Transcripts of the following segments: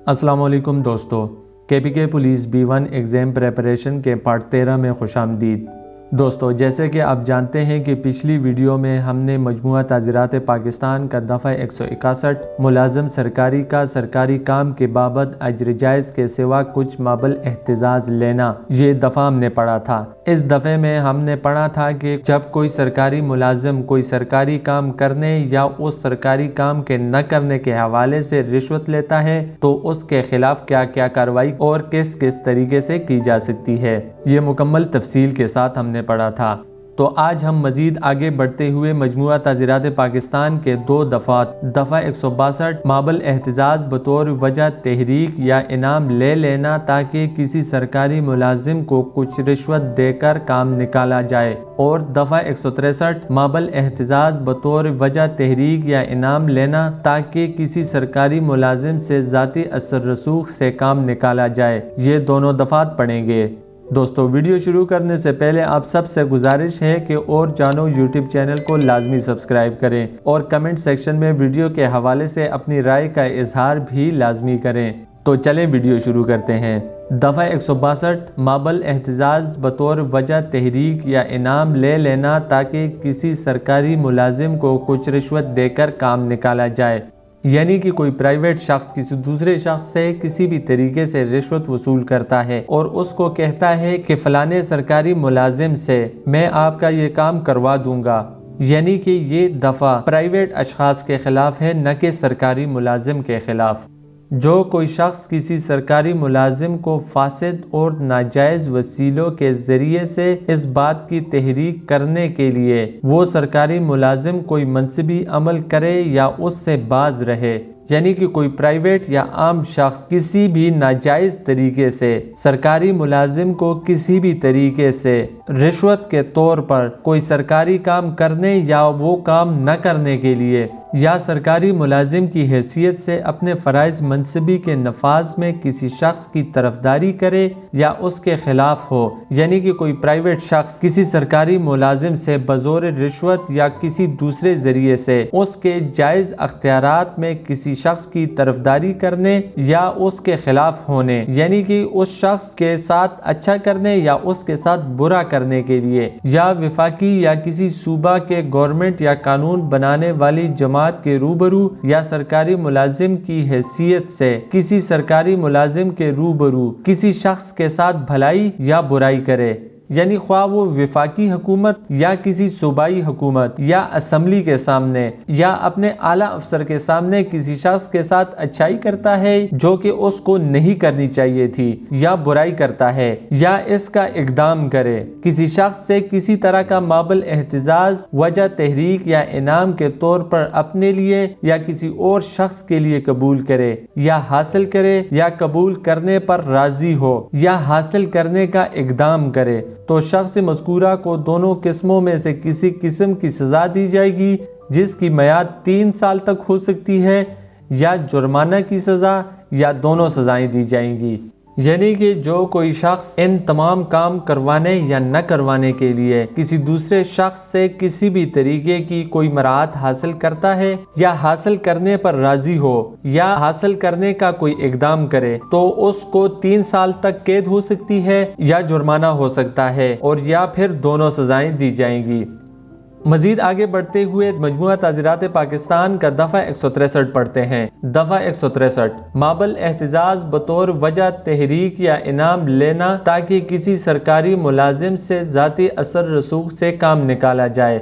السلام علیکم دوستو، KPK police B1 exam preparation کے پارٹ 13 میں خوش آمدید۔ دوستو، جیسے کہ آپ جانتے ہیں کہ پچھلی ویڈیو میں ہم نے مجموعہ تعزیرات پاکستان کا دفعہ 161 ملازم سرکاری کا سرکاری کام کے بابت اجر جائز کے سوا کچھ مابل احتجاج لینا، یہ دفعہ ہم نے پڑھا تھا۔ اس دفعے میں ہم نے پڑھا تھا کہ جب کوئی سرکاری ملازم کوئی سرکاری کام کرنے یا اس سرکاری کام کے نہ کرنے کے حوالے سے رشوت لیتا ہے تو اس کے خلاف کیا کیا کارروائی اور کس کس طریقے سے کی جا سکتی ہے، یہ مکمل تفصیل کے ساتھ ہم نے پڑھا تھا۔ تو آج ہم مزید آگے بڑھتے ہوئے مجموعہ تعزیرات پاکستان کے 2 دفعات دفعہ 162 مابل احتجاج بطور وجہ تحریک یا انعام لے لینا تاکہ کسی سرکاری ملازم کو کچھ رشوت دے کر کام نکالا جائے، اور دفعہ 163 مابل احتجاج بطور وجہ تحریک یا انعام لینا تاکہ کسی سرکاری ملازم سے ذاتی اثر رسوخ سے کام نکالا جائے، یہ دونوں دفعات پڑھیں گے۔ دوستو، ویڈیو شروع کرنے سے پہلے آپ سب سے گزارش ہے کہ اور جانو یوٹیوب چینل کو لازمی سبسکرائب کریں اور کمنٹ سیکشن میں ویڈیو کے حوالے سے اپنی رائے کا اظہار بھی لازمی کریں۔ تو چلیں ویڈیو شروع کرتے ہیں۔ دفعہ 162 مابل احتجاج بطور وجہ تحریک یا انعام لے لینا تاکہ کسی سرکاری ملازم کو کچھ رشوت دے کر کام نکالا جائے، یعنی کہ کوئی پرائیویٹ شخص کسی دوسرے شخص سے کسی بھی طریقے سے رشوت وصول کرتا ہے اور اس کو کہتا ہے کہ فلانے سرکاری ملازم سے میں آپ کا یہ کام کروا دوں گا، یعنی کہ یہ دفعہ پرائیویٹ اشخاص کے خلاف ہے، نہ کہ سرکاری ملازم کے خلاف۔ جو کوئی شخص کسی سرکاری ملازم کو فاسد اور ناجائز وسیلوں کے ذریعے سے اس بات کی تحریک کرنے کے لیے وہ سرکاری ملازم کوئی منصبی عمل کرے یا اس سے باز رہے، یعنی کہ کوئی پرائیویٹ یا عام شخص کسی بھی ناجائز طریقے سے سرکاری ملازم کو کسی بھی طریقے سے رشوت کے طور پر کوئی سرکاری کام کرنے یا وہ کام نہ کرنے کے لیے یا سرکاری ملازم کی حیثیت سے اپنے فرائض منصبی کے نفاذ میں کسی شخص کی طرفداری کرے یا اس کے خلاف ہو، یعنی کہ کوئی پرائیویٹ شخص کسی سرکاری ملازم سے بزور رشوت یا کسی دوسرے ذریعے سے اس کے جائز اختیارات میں کسی شخص کی طرفداری کرنے یا اس کے خلاف ہونے، یعنی کہ اس شخص کے ساتھ اچھا کرنے یا اس کے ساتھ برا کرنے کے لیے، یا وفاقی یا کسی صوبہ کے گورنمنٹ یا قانون بنانے والی جماعت کے روبرو یا سرکاری ملازم کی حیثیت سے کسی سرکاری ملازم کے روبرو کسی شخص کے ساتھ بھلائی یا برائی کرے، یعنی خواہ وہ وفاقی حکومت یا کسی صوبائی حکومت یا اسمبلی کے سامنے یا اپنے اعلیٰ افسر کے سامنے کسی شخص کے ساتھ اچھائی کرتا ہے جو کہ اس کو نہیں کرنی چاہیے تھی، یا برائی کرتا ہے یا اس کا اقدام کرے، کسی شخص سے کسی طرح کا مابل احتجاج وجہ تحریک یا انعام کے طور پر اپنے لیے یا کسی اور شخص کے لیے قبول کرے یا حاصل کرے یا قبول کرنے پر راضی ہو یا حاصل کرنے کا اقدام کرے تو شخص مذکورہ کو دونوں قسموں میں سے کسی قسم کی سزا دی جائے گی، جس کی میعاد 3 سال تک ہو سکتی ہے، یا جرمانہ کی سزا، یا دونوں سزائیں دی جائیں گی۔ یعنی کہ جو کوئی شخص ان تمام کام کروانے یا نہ کروانے کے لیے کسی دوسرے شخص سے کسی بھی طریقے کی کوئی مراعات حاصل کرتا ہے یا حاصل کرنے پر راضی ہو یا حاصل کرنے کا کوئی اقدام کرے تو اس کو 3 سال تک قید ہو سکتی ہے یا جرمانہ ہو سکتا ہے، اور یا پھر دونوں سزائیں دی جائیں گی۔ مزید آگے بڑھتے ہوئے مجموعہ تعزیرات پاکستان کا دفعہ 163 پڑھتے ہیں۔ دفعہ 163 مابل احتجاج بطور وجہ تحریک یا انعام لینا تاکہ کسی سرکاری ملازم سے ذاتی اثر رسوخ سے کام نکالا جائے،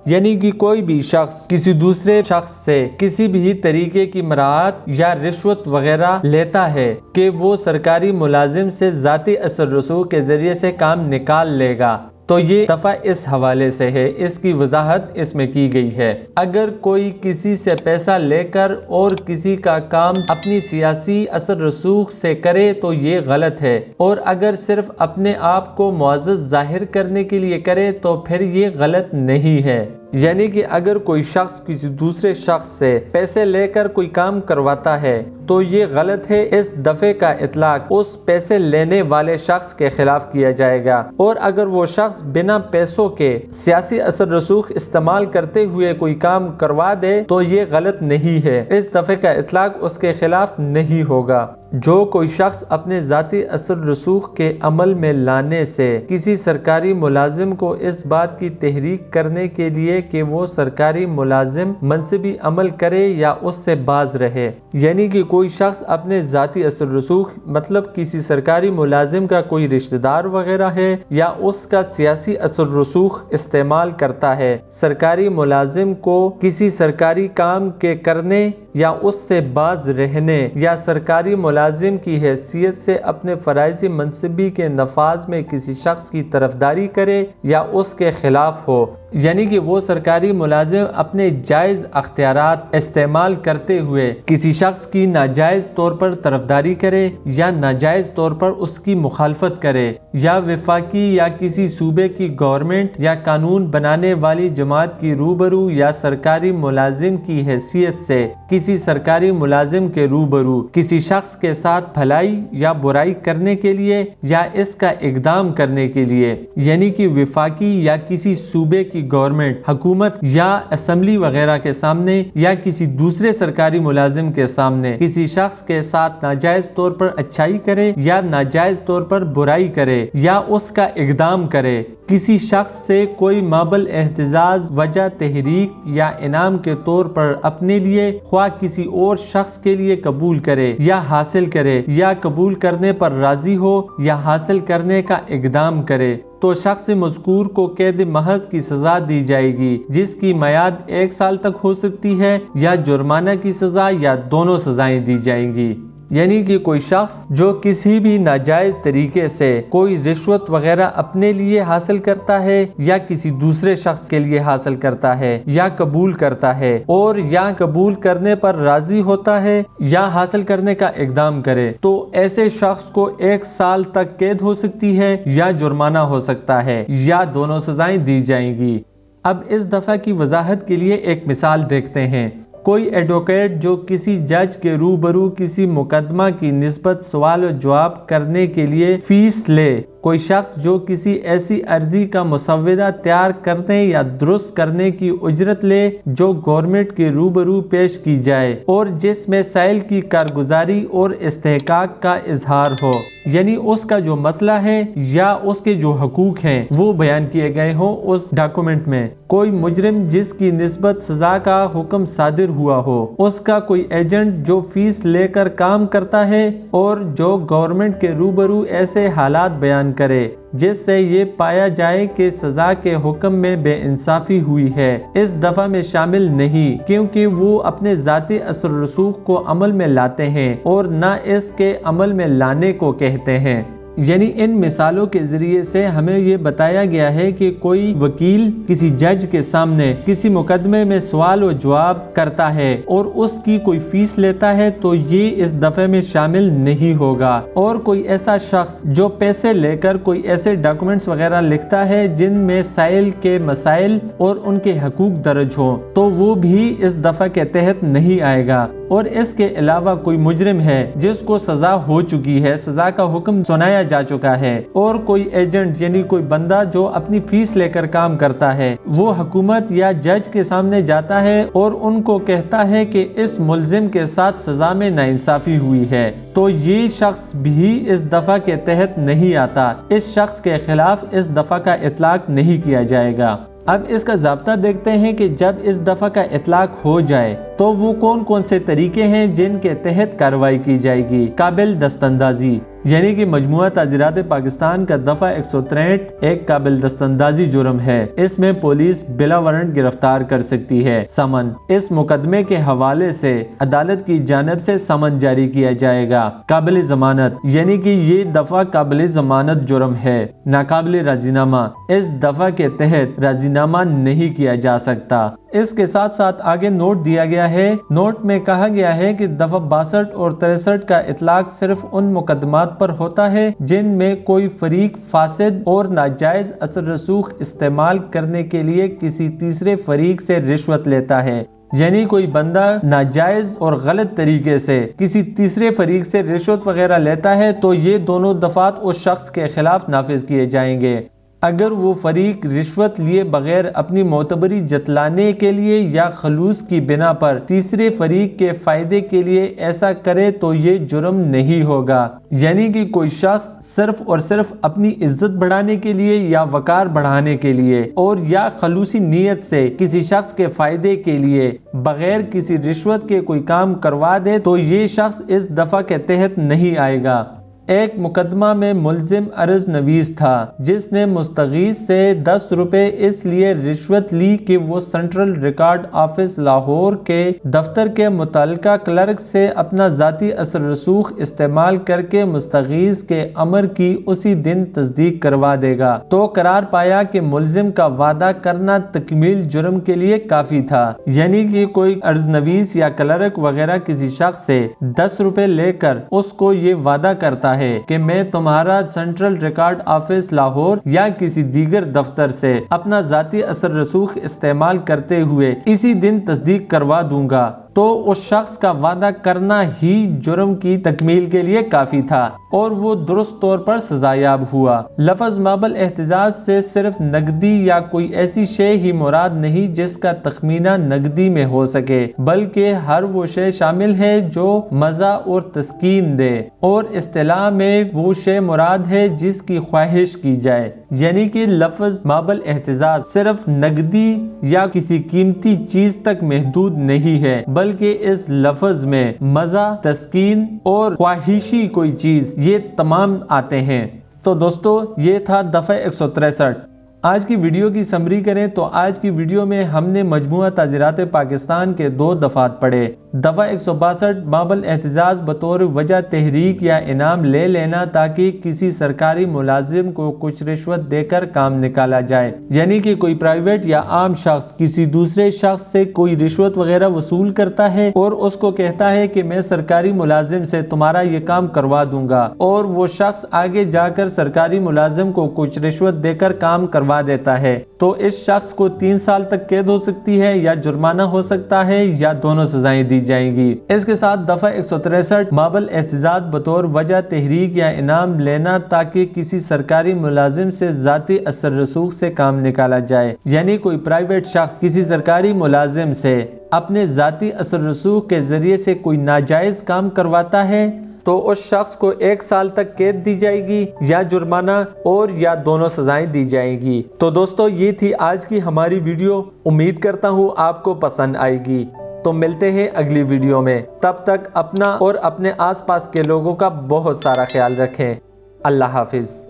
یعنی کہ کوئی بھی شخص کسی دوسرے شخص سے کسی بھی طریقے کی مراعات یا رشوت وغیرہ لیتا ہے کہ وہ سرکاری ملازم سے ذاتی اثر رسوخ کے ذریعے سے کام نکال لے گا، تو یہ دفعہ اس حوالے سے ہے، اس کی وضاحت اس میں کی گئی ہے۔ اگر کوئی کسی سے پیسہ لے کر اور کسی کا کام اپنی سیاسی اثر رسوخ سے کرے تو یہ غلط ہے، اور اگر صرف اپنے آپ کو معزز ظاہر کرنے کے لیے کرے تو پھر یہ غلط نہیں ہے۔ یعنی کہ اگر کوئی شخص کسی دوسرے شخص سے پیسے لے کر کوئی کام کرواتا ہے تو یہ غلط ہے۔ اس دفعے کا اطلاق اس پیسے لینے والے شخص کے خلاف کیا جائے گا، اور اگر وہ شخص بنا پیسوں کے سیاسی اثر رسوخ استعمال کرتے ہوئے کوئی کام کروا دے تو یہ غلط نہیں ہے، اس دفعے کا اطلاق اس کے خلاف نہیں ہوگا۔ جو کوئی شخص اپنے ذاتی اثر رسوخ کے عمل میں لانے سے کسی سرکاری ملازم کو اس بات کی تحریک کرنے کے لیے کہ وہ سرکاری ملازم منصبی عمل کرے یا اس سے باز رہے، یعنی کہ کوئی شخص اپنے ذاتی اثر رسوخ مطلب کسی سرکاری ملازم کا کوئی رشتہ دار وغیرہ ہے یا اس کا سیاسی اثر رسوخ استعمال کرتا ہے، سرکاری ملازم کو کسی سرکاری کام کے کرنے یا اس سے باز رہنے یا سرکاری ملازم کی حیثیت سے اپنے فرائض منصبی کے نفاذ میں کسی شخص کی طرفداری کرے یا اس کے خلاف ہو، یعنی کہ وہ سرکاری ملازم اپنے جائز اختیارات استعمال کرتے ہوئے کسی شخص کی ناجائز طور پر طرفداری کرے یا ناجائز طور پر اس کی مخالفت کرے، یا وفاقی یا کسی صوبے کی گورنمنٹ یا قانون بنانے والی جماعت کی روبرو یا سرکاری ملازم کی حیثیت سے کسی سرکاری ملازم کے روبرو کسی شخص کے ساتھ بھلائی یا برائی کرنے کے لیے یا اس کا اقدام کرنے کے لیے، یعنی کہ وفاقی یا کسی صوبے کی گورنمنٹ، حکومت یا اسمبلی وغیرہ کے سامنے یا کسی دوسرے سرکاری ملازم کے سامنے کسی شخص کے ساتھ ناجائز طور پر اچھائی کرے یا ناجائز طور پر برائی کرے یا اس کا اقدام کرے، کسی شخص سے کوئی مابل احتجاج وجہ تحریک یا انعام کے طور پر اپنے لیے خواہ کسی اور شخص کے لیے قبول کرے یا حاصل کرے یا قبول کرنے پر راضی ہو یا حاصل کرنے کا اقدام کرے، تو شخص مذکور کو قید محض کی سزا دی جائے گی، جس کی میعاد 1 سال تک ہو سکتی ہے، یا جرمانہ کی سزا یا دونوں سزائیں دی جائیں گی۔ یعنی کہ کوئی شخص جو کسی بھی ناجائز طریقے سے کوئی رشوت وغیرہ اپنے لیے حاصل کرتا ہے یا کسی دوسرے شخص کے لیے حاصل کرتا ہے یا قبول کرتا ہے اور یا قبول کرنے پر راضی ہوتا ہے یا حاصل کرنے کا اقدام کرے، تو ایسے شخص کو 1 سال تک قید ہو سکتی ہے یا جرمانہ ہو سکتا ہے یا دونوں سزائیں دی جائیں گی۔ اب اس دفعہ کی وضاحت کے لیے ایک مثال دیکھتے ہیں۔ کوئی ایڈوکیٹ جو کسی جج کے روبرو کسی مقدمہ کی نسبت سوال و جواب کرنے کے لیے فیس لے، کوئی شخص جو کسی ایسی عرضی کا مسودہ تیار کرنے یا درست کرنے کی اجرت لے جو گورنمنٹ کے روبرو پیش کی جائے اور جس میں سائل کی کارگزاری اور استحقاق کا اظہار ہو، یعنی اس کا جو مسئلہ ہے یا اس کے جو حقوق ہیں وہ بیان کیے گئے ہوں اس ڈاکومنٹ میں۔ کوئی مجرم جس کی نسبت سزا کا حکم صادر ہوا ہو، اس کا کوئی ایجنٹ جو فیس لے کر کام کرتا ہے اور جو گورنمنٹ کے روبرو ایسے حالات بیان کرے جس سے یہ پایا جائے کہ سزا کے حکم میں بے انصافی ہوئی ہے، اس دفعہ میں شامل نہیں، کیونکہ وہ اپنے ذاتی اثر رسوخ کو عمل میں لاتے ہیں اور نہ اس کے عمل میں لانے کو کہتے ہیں۔ یعنی ان مثالوں کے ذریعے سے ہمیں یہ بتایا گیا ہے کہ کوئی وکیل کسی جج کے سامنے کسی مقدمے میں سوال و جواب کرتا ہے اور اس کی کوئی فیس لیتا ہے تو یہ اس دفعے میں شامل نہیں ہوگا، اور کوئی ایسا شخص جو پیسے لے کر کوئی ایسے ڈاکومنٹس وغیرہ لکھتا ہے جن میں سائل کے مسائل اور ان کے حقوق درج ہوں تو وہ بھی اس دفعہ کے تحت نہیں آئے گا۔ اور اس کے علاوہ کوئی مجرم ہے جس کو سزا ہو چکی ہے، سزا کا حکم سنایا جا چکا ہے، اور کوئی ایجنٹ یعنی کوئی بندہ جو اپنی فیس لے کر کام کرتا ہے، وہ حکومت یا جج کے سامنے جاتا ہے اور ان کو کہتا ہے کہ اس ملزم کے ساتھ سزا میں ناانصافی ہوئی ہے، تو یہ شخص بھی اس دفعہ کے تحت نہیں آتا، اس شخص کے خلاف اس دفعہ کا اطلاق نہیں کیا جائے گا۔ اب اس کا ضابطہ دیکھتے ہیں کہ جب اس دفعہ کا اطلاق ہو جائے تو وہ کون کون سے طریقے ہیں جن کے تحت کارروائی کی جائے گی۔ قابل دستاندازی، یعنی کہ مجموعہ تعزیرات پاکستان کا دفعہ 163 ایک قابل دستاندازی جرم ہے، اس میں پولیس بلا وارنٹ گرفتار کر سکتی ہے۔ سمن، اس مقدمے کے حوالے سے عدالت کی جانب سے سمن جاری کیا جائے گا۔ قابل ضمانت، یعنی کہ یہ دفعہ قابل ضمانت جرم ہے۔ ناقابل راضینامہ، اس دفعہ کے تحت راضینامہ نہیں کیا جا سکتا۔ اس کے ساتھ ساتھ آگے نوٹ دیا گیا ہے، نوٹ میں کہا گیا ہے کہ دفعہ 62 اور 63 کا اطلاق صرف ان مقدمات پر ہوتا ہے جن میں کوئی فریق فاسد اور ناجائز اثر رسوخ استعمال کرنے کے لیے کسی تیسرے فریق سے رشوت لیتا ہے، یعنی کوئی بندہ ناجائز اور غلط طریقے سے کسی تیسرے فریق سے رشوت وغیرہ لیتا ہے تو یہ دونوں دفعات اس شخص کے خلاف نافذ کیے جائیں گے۔ اگر وہ فریق رشوت لیے بغیر اپنی معتبری جتلانے کے لیے یا خلوص کی بنا پر تیسرے فریق کے فائدے کے لیے ایسا کرے تو یہ جرم نہیں ہوگا۔ یعنی کہ کوئی شخص صرف اور صرف اپنی عزت بڑھانے کے لیے یا وقار بڑھانے کے لیے اور یا خلوصی نیت سے کسی شخص کے فائدے کے لیے بغیر کسی رشوت کے کوئی کام کروا دے تو یہ شخص اس دفعہ کے تحت نہیں آئے گا۔ ایک مقدمہ میں ملزم عرض نویس تھا جس نے مستغیث سے 10 روپے اس لیے رشوت لی کہ وہ سینٹرل ریکارڈ آفس لاہور کے دفتر کے متعلقہ کلرک سے اپنا ذاتی اثر رسوخ استعمال کر کے مستغیث کے امر کی اسی دن تصدیق کروا دے گا تو قرار پایا کہ ملزم کا وعدہ کرنا تکمیل جرم کے لیے کافی تھا۔ یعنی کہ کوئی عرض نویس یا کلرک وغیرہ کسی شخص سے 10 روپے لے کر اس کو یہ وعدہ کرتا ہے کہ میں تمہارا سینٹرل ریکارڈ آفس لاہور یا کسی دیگر دفتر سے اپنا ذاتی اثر رسوخ استعمال کرتے ہوئے اسی دن تصدیق کروا دوں گا تو اس شخص کا وعدہ کرنا ہی جرم کی تکمیل کے لیے کافی تھا اور وہ درست طور پر سزایاب ہوا۔ لفظ مابل احتجاج سے صرف نقدی یا کوئی ایسی شے ہی مراد نہیں جس کا تخمینہ نقدی میں ہو سکے بلکہ ہر وہ شے شامل ہے جو مزہ اور تسکین دے، اور اصطلاح میں وہ شے مراد ہے جس کی خواہش کی جائے۔ یعنی کہ لفظ مابل احتجاج صرف نقدی یا کسی قیمتی چیز تک محدود نہیں ہے بلکہ اس لفظ میں مزہ، تسکین اور خواہشی کوئی چیز یہ تمام آتے ہیں۔ تو دوستو یہ تھا دفعہ 163۔ آج کی ویڈیو کی سمری کریں تو آج کی ویڈیو میں ہم نے مجموعہ تعزیرات پاکستان کے 2 دفعات پڑھے۔ دفعہ 162 مابل احتجاج بطور وجہ تحریک یا انعام لے لینا تاکہ کسی سرکاری ملازم کو کچھ رشوت دے کر کام نکالا جائے۔ یعنی کہ کوئی پرائیویٹ یا عام شخص کسی دوسرے شخص سے کوئی رشوت وغیرہ وصول کرتا ہے اور اس کو کہتا ہے کہ میں سرکاری ملازم سے تمہارا یہ کام کروا دوں گا، اور وہ شخص آگے جا کر سرکاری ملازم کو کچھ رشوت دے کر کام کروا دیتا ہے تو اس شخص کو 3 سال تک قید ہو سکتی ہے یا جرمانہ ہو سکتا ہے یا دونوں سزائیں دی جائیں گی۔ اس کے ساتھ دفعہ 163 مابل احتجاج بطور وجہ تحریک یا انعام لینا تاکہ کسی سرکاری ملازم سے ذاتی اثر رسوخ سے کام نکالا جائے۔ یعنی کوئی پرائیویٹ شخص کسی سرکاری ملازم سے اپنے ذاتی اثر رسوخ کے ذریعے سے کوئی ناجائز کام کرواتا ہے تو اس شخص کو 1 سال تک قید دی جائے گی یا جرمانہ اور یا دونوں سزائیں دی جائیں گی۔ تو دوستو یہ تھی آج کی ہماری ویڈیو، امید کرتا ہوں آپ کو پسند آئے گی۔ تو ملتے ہیں اگلی ویڈیو میں، تب تک اپنا اور اپنے آس پاس کے لوگوں کا بہت سارا خیال رکھیں۔ اللہ حافظ۔